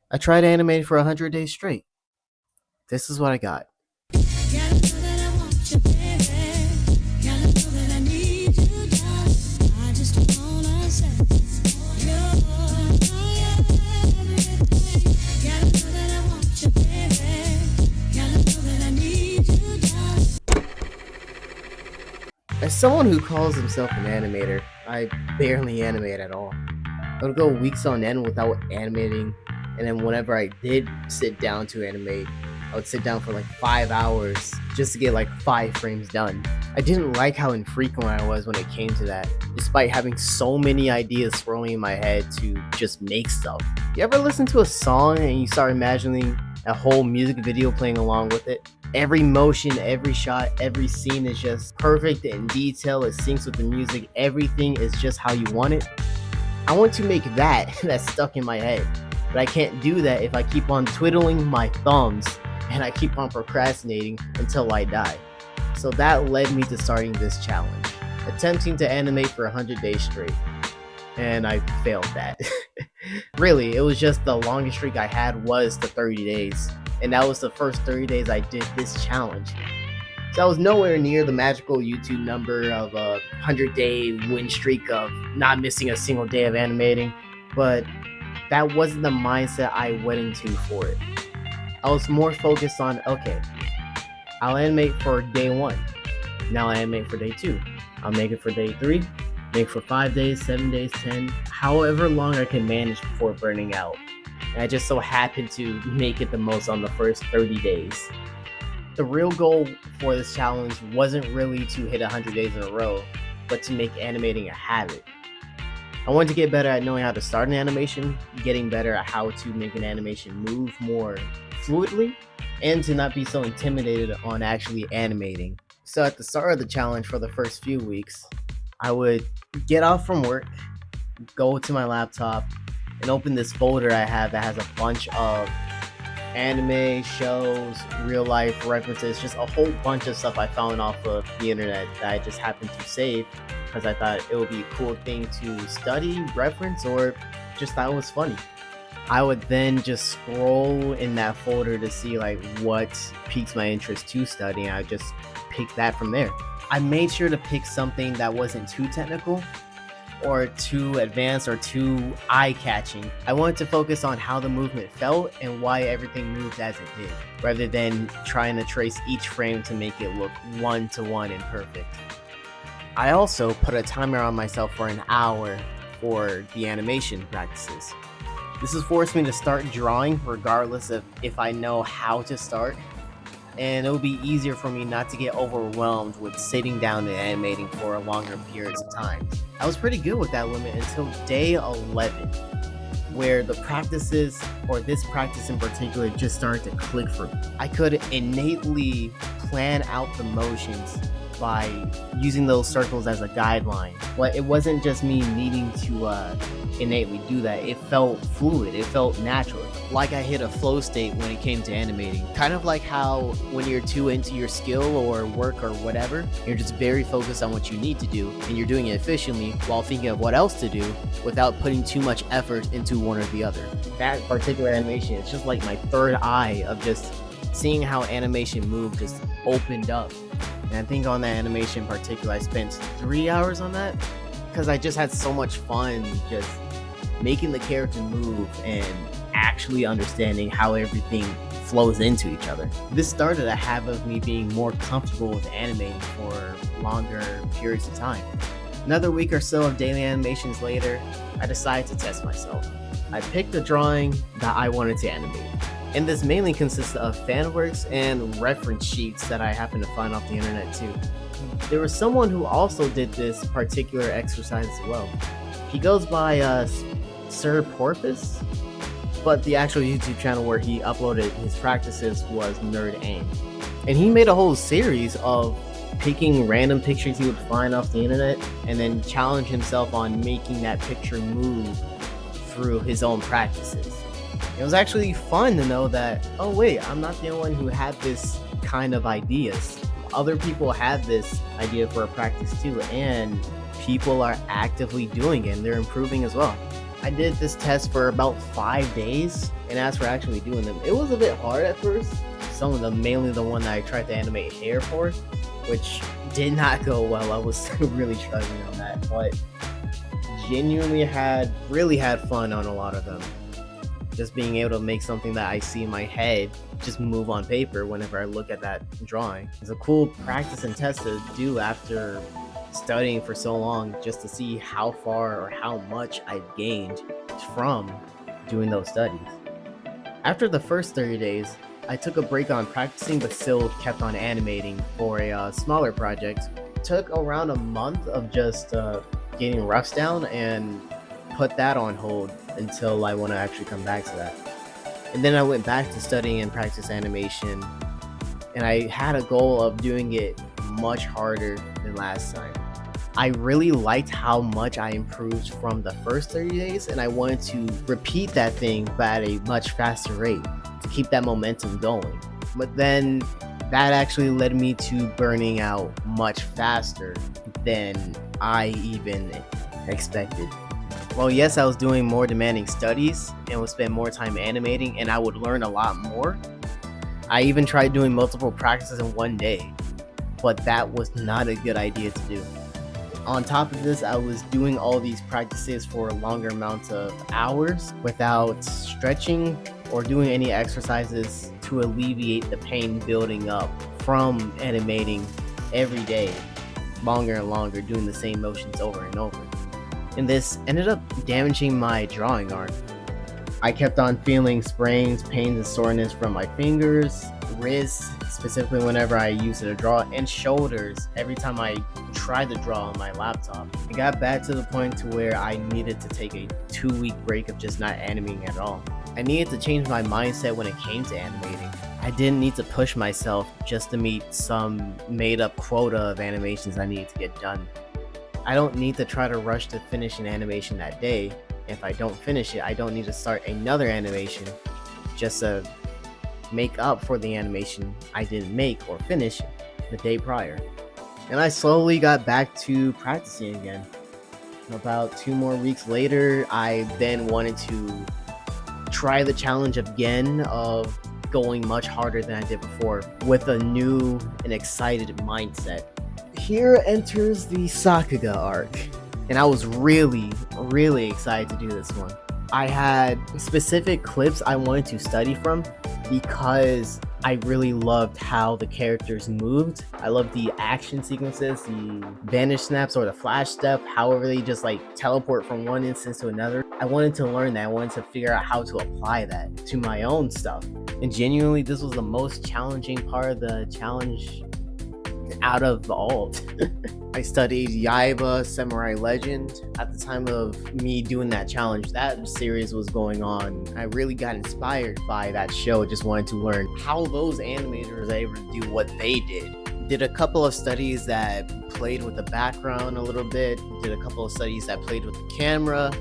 I tried animating for 100 days straight. This is what I got. As someone who calls himself an animator, I barely animate at all. I would go weeks on end without animating, and then whenever I did sit down to animate, I would sit down for like 5 hours just to get like 5 frames done. I didn't like how infrequent I was when it came to that, despite having so many ideas swirling in my head to just make stuff. You ever listen to a song and you start imagining a whole music video playing along with it? Every motion, every shot, every scene is just perfect in detail. It syncs with the music. Everything is just how you want it. I want to make that that's stuck in my head, but I can't do that if I keep on twiddling my thumbs and I keep on procrastinating until I die. So that led me to starting this challenge, attempting to animate for 100 days straight. And I failed that. Really, it was just the longest streak I had was the 30 days. And that was the first 30 days I did this challenge. So I was nowhere near the magical YouTube number of a 100-day win streak of not missing a single day of animating, but that wasn't the mindset I went into for it. I was more focused on, okay, I'll animate for day 1. Now I animate for day 2. I'll make it for day 3, make for 5 days, 7 days, 10, however long I can manage before burning out. And I just so happened to make it the most on the first 30 days. The real goal for this challenge wasn't really to hit 100 days in a row, but to make animating a habit. I wanted to get better at knowing how to start an animation, getting better at how to make an animation move more fluidly, and to not be so intimidated on actually animating. So at the start of the challenge for the first few weeks, I would get off from work, go to my laptop, and open this folder I have that has a bunch of anime, shows, real life references, just a whole bunch of stuff I found off of the internet that I just happened to save because I thought it would be a cool thing to study, reference, or just thought it was funny. I would then just scroll in that folder to see like what piques my interest to study, and I would just pick that from there. I made sure to pick something that wasn't too technical or too advanced or too eye-catching. I wanted to focus on how the movement felt and why everything moved as it did, rather than trying to trace each frame to make it look one-to-one and perfect. I also put a timer on myself for an hour for the animation practices. This has forced me to start drawing regardless of if I know how to start, and it will be easier for me not to get overwhelmed with sitting down and animating for longer periods of time. I was pretty good with that limit until day 11, where the practices, or this practice in particular, just started to click for me. I could innately plan out the motions by using those circles as a guideline, but it wasn't just me needing to innately do that. It felt fluid, it felt natural, like I hit a flow state when it came to animating. Kind of like how when you're too into your skill or work or whatever, you're just very focused on what you need to do and you're doing it efficiently while thinking of what else to do without putting too much effort into one or the other. That particular animation is just like my third eye of just seeing how animation moved just opened up. And I think on that animation in particular, I spent 3 hours on that because I just had so much fun just making the character move and actually understanding how everything flows into each other. This started a habit of me being more comfortable with animating for longer periods of time. Another week or so of daily animations later, I decided to test myself. I picked a drawing that I wanted to animate. And this mainly consisted of fan works and reference sheets that I happened to find off the internet too. There was someone who also did this particular exercise as well. He goes by Sir Porpoise, but the actual YouTube channel where he uploaded his practices was Nerd Aim. And he made a whole series of picking random pictures he would find off the internet and then challenge himself on making that picture move through his own practices. It was actually fun to know that, oh wait, I'm not the only one who had this kind of ideas. Other people have this idea for a practice too, and people are actively doing it and they're improving as well. I did this test for about 5 days, and as for actually doing them, it was a bit hard at first. Some of them, mainly the one that I tried to animate hair for, which did not go well. I was really struggling on that, but genuinely really had fun on a lot of them. Just being able to make something that I see in my head just move on paper whenever I look at that drawing. It's a cool practice and test to do after studying for so long, just to see how far or how much I've gained from doing those studies. After the first 30 days, I took a break on practicing but still kept on animating for a smaller project. It took around a month of just getting roughs down and put that on hold until I want to actually come back to that. And then I went back to studying and practice animation, and I had a goal of doing it much harder than last time. I really liked how much I improved from the first 30 days, and I wanted to repeat that thing but at a much faster rate to keep that momentum going. But then that actually led me to burning out much faster than I even expected. Well, yes, I was doing more demanding studies and would spend more time animating, and I would learn a lot more. I even tried doing multiple practices in one day, but that was not a good idea to do. On top of this, I was doing all these practices for longer amounts of hours without stretching or doing any exercises to alleviate the pain building up from animating every day, longer and longer, doing the same motions over and over. And this ended up damaging my drawing art. I kept on feeling sprains, pains, and soreness from my fingers, wrists, specifically whenever I used it to draw, and shoulders every time I tried to draw on my laptop. It got back to the point to where I needed to take a 2-week break of just not animating at all. I needed to change my mindset when it came to animating. I didn't need to push myself just to meet some made-up quota of animations I needed to get done. I don't need to try to rush to finish an animation that day. If I don't finish it, I don't need to start another animation just to make up for the animation I didn't make or finish the day prior. And I slowly got back to practicing again. About 2 more weeks later, I then wanted to try the challenge again of going much harder than I did before with a new and excited mindset. Here enters the Sakuga arc, and I was really excited to do this one. I had specific clips I wanted to study from because I really loved how the characters moved. I loved the action sequences, the vanish snaps or the flash step, however they just like teleport from one instance to another. I wanted to learn that. I wanted to figure out how to apply that to my own stuff. And genuinely, this was the most challenging part of the challenge out of all. I studied Yaiba Samurai Legend at the time of me doing that challenge. That series was going on. I really got inspired by that show. Just wanted to learn how those animators are able to do what they did a couple of studies that played with the background a little bit, did a couple of studies that played with the camera,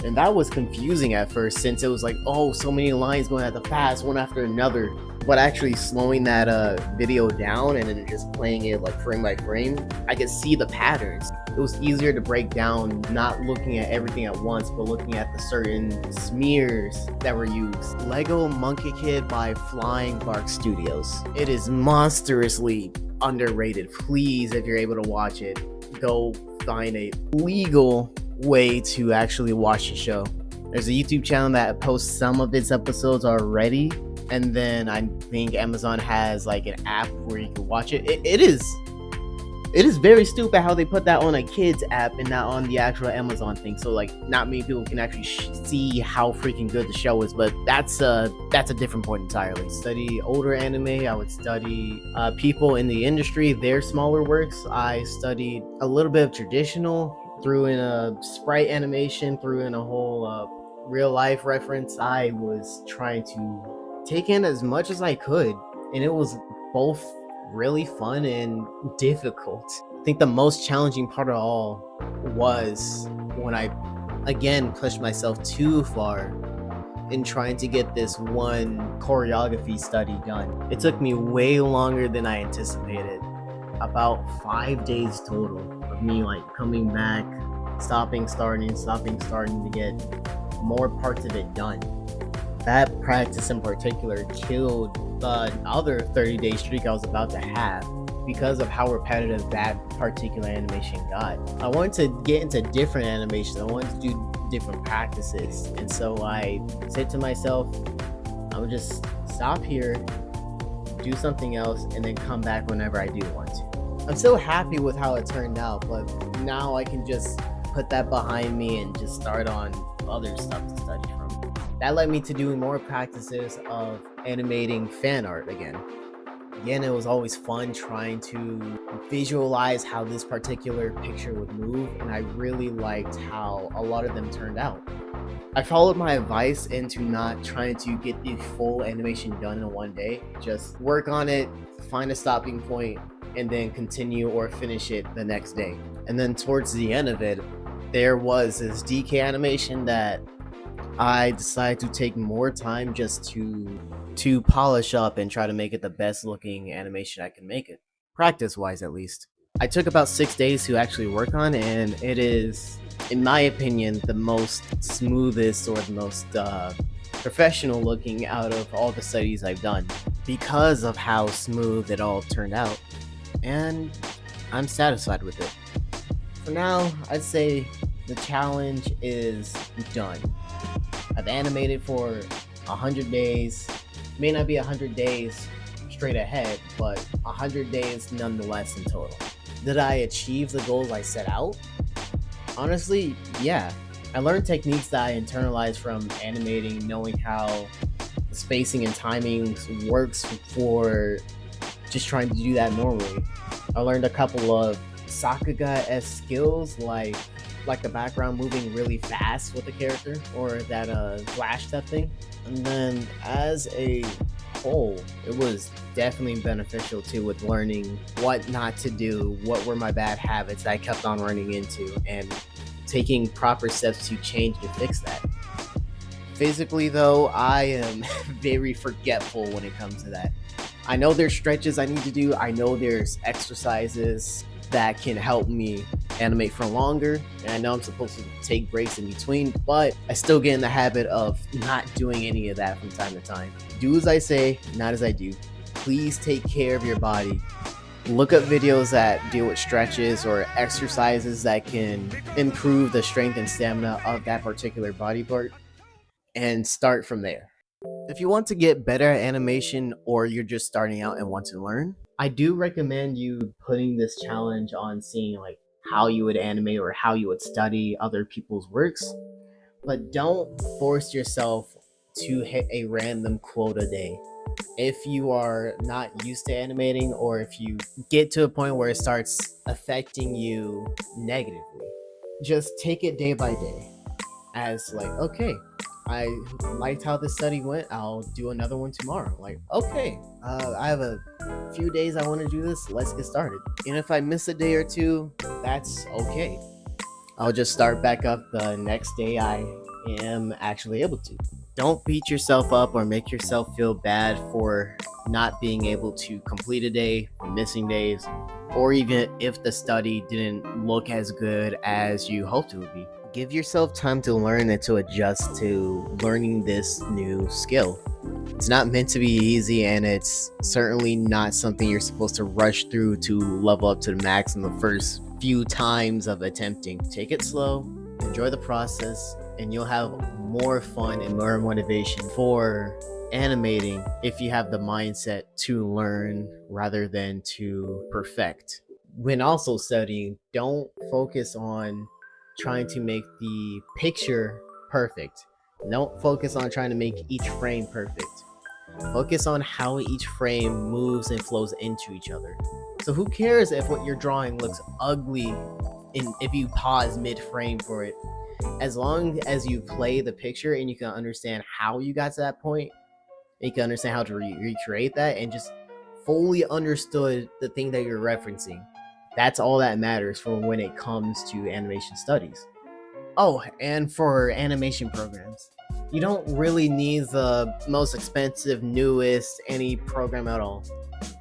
and that was confusing at first since it was like, oh, so many lines going at the fast, one after another. But actually slowing that video down and then just playing it like frame by frame, I could see the patterns. It was easier to break down, not looking at everything at once, but looking at the certain smears that were used. Lego Monkey Kid by Flying Bark Studios. It is monstrously underrated. Please, if you're able to watch it, go find a legal way to actually watch the show. There's a YouTube channel that posts some of its episodes already, and then I think Amazon has like an app where you can watch it. It is very stupid how they put that on a kid's app and not on the actual Amazon thing. So like, not many people can actually see how freaking good the show is. But that's a different point entirely. Study older anime. I would study people in the industry, their smaller works. I studied a little bit of traditional, threw in a sprite animation, threw in a whole real life reference. I was trying to take in as much as I could, and it was both really fun and difficult. I think the most challenging part of all was when I again pushed myself too far in trying to get this one choreography study done. It took me way longer than I anticipated. About 5 days total of me like coming back, stopping, starting to get more parts of it done. That practice in particular killed the other 30-day streak I was about to have because of how repetitive that particular animation got. I wanted to get into different animations. I wanted to do different practices. And so I said to myself, I'm just stop here, do something else, and then come back whenever I do want to. I'm still happy with how it turned out, but now I can just put that behind me and just start on other stuff to study from. That led me to doing more practices of animating fan art again. Again, it was always fun trying to visualize how this particular picture would move, and I really liked how a lot of them turned out. I followed my advice into not trying to get the full animation done in one day. Just work on it, find a stopping point, and then continue or finish it the next day. And then towards the end of it, there was this DK animation that I decided to take more time just to polish up and try to make it the best looking animation I can make it, practice wise at least. I took about 6 days to actually work on, and it is, in my opinion, the most smoothest or the most professional looking out of all the studies I've done because of how smooth it all turned out, and I'm satisfied with it. For now, I'd say the challenge is done. I've animated for 100 days. May not be 100 days straight ahead, but 100 days nonetheless in total. Did I achieve the goals I set out? Honestly, yeah. I learned techniques that I internalized from animating, knowing how the spacing and timing works for just trying to do that normally. I learned a couple of Sakuga-esque skills like the background moving really fast with the character, or that flash step thing. And then as a whole, it was definitely beneficial too, with learning what not to do, what were my bad habits that I kept on running into, and taking proper steps to change to fix that. Physically though, I am very forgetful when it comes to that. I know there's stretches I need to do, I know there's exercises that can help me animate for longer, and I know I'm supposed to take breaks in between, but I still get in the habit of not doing any of that from time to time. Do as I say, not as I do. Please take care of your body. Look up videos that deal with stretches or exercises that can improve the strength and stamina of that particular body part, and start from there. If you want to get better at animation, or you're just starting out and want to learn, I do recommend you putting this challenge on seeing like how you would animate or how you would study other people's works, but don't force yourself to hit a random quota day. If you are not used to animating, or if you get to a point where it starts affecting you negatively, just take it day by day as like, okay, I liked how this study went, I'll do another one tomorrow. Like, okay, I have a few days I want to do this, let's get started. And if I miss a day or two, that's okay. I'll just start back up the next day I am actually able to. Don't beat yourself up or make yourself feel bad for not being able to complete a day, or missing days, or even if the study didn't look as good as you hoped it would be. Give yourself time to learn and to adjust to learning this new skill. It's not meant to be easy, and it's certainly not something you're supposed to rush through to level up to the max in the first few times of attempting. Take it slow, enjoy the process, and you'll have more fun and more motivation for animating if you have the mindset to learn rather than to perfect. When also studying, don't focus on trying to make the picture perfect. Don't focus on trying to make each frame perfect. Focus on how each frame moves and flows into each other. So who cares if what you're drawing looks ugly if you pause mid-frame for it? As long as you play the picture and you can understand how you got to that point, you can understand how to recreate that, and just fully understood the thing that you're referencing. That's all that matters for when it comes to animation studies. Oh, and for animation programs, you don't really need the most expensive, newest, any program at all.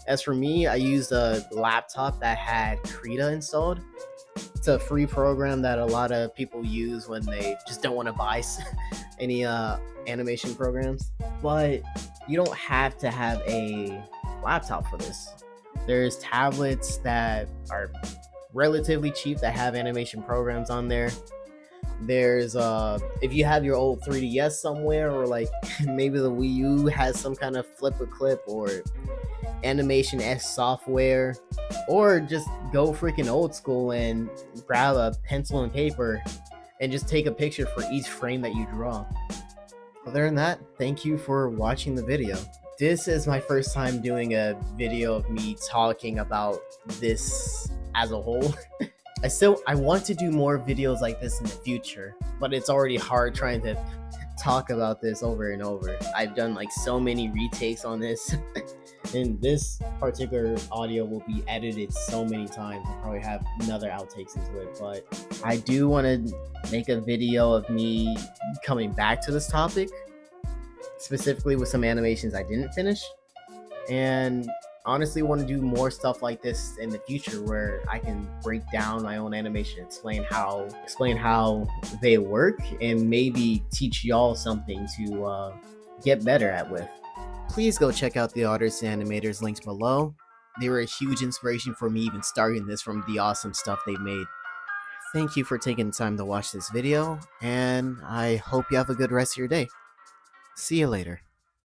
As for me, I used a laptop that had Krita installed. It's a free program that a lot of people use when they just don't want to buy any animation programs, but you don't have to have a laptop for this. There's tablets that are relatively cheap that have animation programs on there. There's if you have your old 3DS somewhere, or like maybe the Wii U has some kind of flip a clip or animation S software, or just go freaking old school and grab a pencil and paper and just take a picture for each frame that you draw. Other than that, thank you for watching the video. This is my first time doing a video of me talking about this as a whole. I want to do more videos like this in the future, but it's already hard trying to talk about this over and over. I've done like so many retakes on this, and this particular audio will be edited so many times. I'll probably have another outtakes into it, but I do want to make a video of me coming back to this topic, specifically with some animations I didn't finish, and honestly want to do more stuff like this in the future where I can break down my own animation, explain how they work, and maybe teach y'all something to get better at with. Please go check out the artists and animators links below. They were a huge inspiration for me even starting this from the awesome stuff they've made. Thank you for taking the time to watch this video, and I hope you have a good rest of your day. See you later.